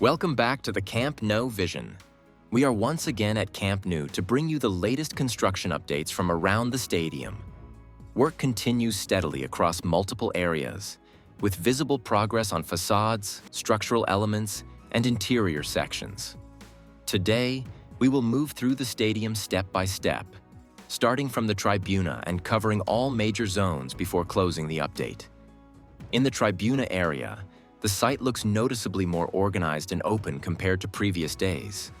Welcome back to the Camp Nou Vision. We are once again at Camp Nou to bring you the latest construction updates from around the stadium. Work continues steadily across multiple areas, with visible progress on facades, structural elements, and interior sections. Today, we will move through the stadium step by step, starting from the Tribuna and covering all major zones before closing the update. In the Tribuna area, the site looks noticeably more organized and open compared to previous days.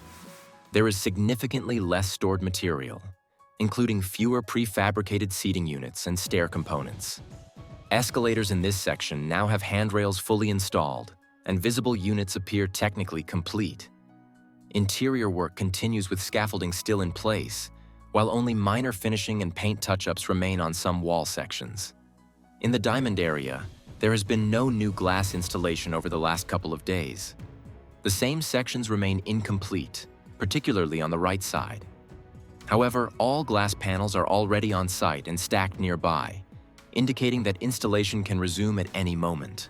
There is significantly less stored material, including fewer prefabricated seating units and stair components. Escalators in this section now have handrails fully installed, and visible units appear technically complete. Interior work continues with scaffolding still in place, while only minor finishing and paint touch-ups remain on some wall sections. In the diamond area, there has been no new glass installation over the last couple of days. The same sections remain incomplete, particularly on the right side. However, all glass panels are already on site and stacked nearby, indicating that installation can resume at any moment.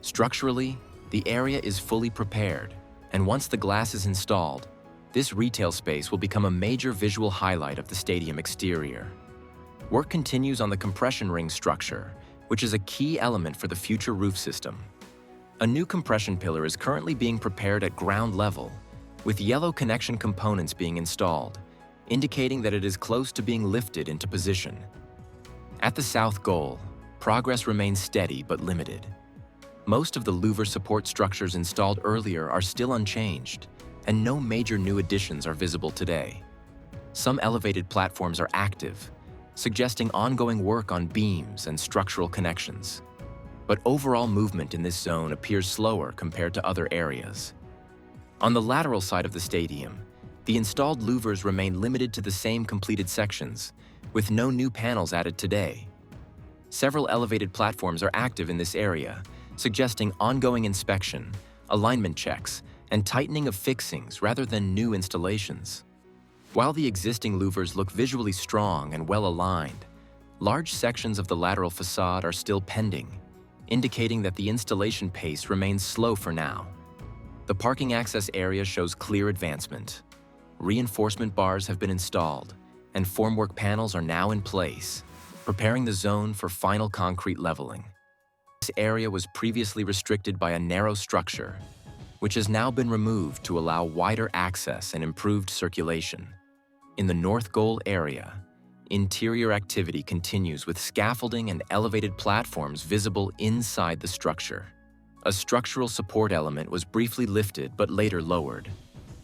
Structurally, the area is fully prepared, and once the glass is installed, this retail space will become a major visual highlight of the stadium exterior. Work continues on the compression ring structure, which is a key element for the future roof system. A new compression pillar is currently being prepared at ground level, with yellow connection components being installed, indicating that it is close to being lifted into position. At the south goal, progress remains steady but limited. Most of the louver support structures installed earlier are still unchanged, and no major new additions are visible today. Some elevated platforms are active, suggesting ongoing work on beams and structural connections. But overall movement in this zone appears slower compared to other areas. On the lateral side of the stadium, the installed louvers remain limited to the same completed sections, with no new panels added today. Several elevated platforms are active in this area, suggesting ongoing inspection, alignment checks, and tightening of fixings rather than new installations. While the existing louvers look visually strong and well-aligned, large sections of the lateral facade are still pending, indicating that the installation pace remains slow for now. The parking access area shows clear advancement. Reinforcement bars have been installed, and formwork panels are now in place, preparing the zone for final concrete leveling. This area was previously restricted by a narrow structure, which has now been removed to allow wider access and improved circulation. In the north goal area, interior activity continues with scaffolding and elevated platforms visible inside the structure. A structural support element was briefly lifted but later lowered,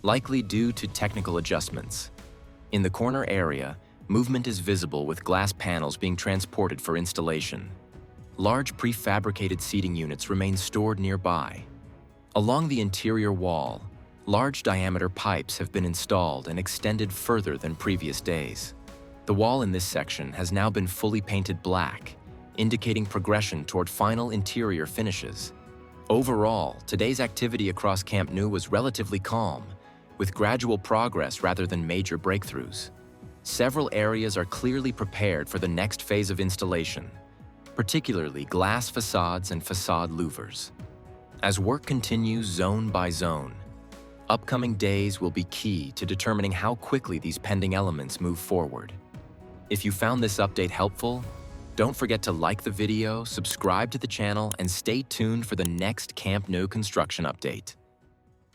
likely due to technical adjustments. In the corner area, movement is visible with glass panels being transported for installation. Large prefabricated seating units remain stored nearby. Along the interior wall, large diameter pipes have been installed and extended further than previous days. The wall in this section has now been fully painted black, indicating progression toward final interior finishes. Overall, today's activity across Camp Nou was relatively calm, with gradual progress rather than major breakthroughs. Several areas are clearly prepared for the next phase of installation, particularly glass facades and facade louvers. As work continues zone by zone, upcoming days will be key to determining how quickly these pending elements move forward. If you found this update helpful, don't forget to like the video, subscribe to the channel, and stay tuned for the next Camp Nou construction update.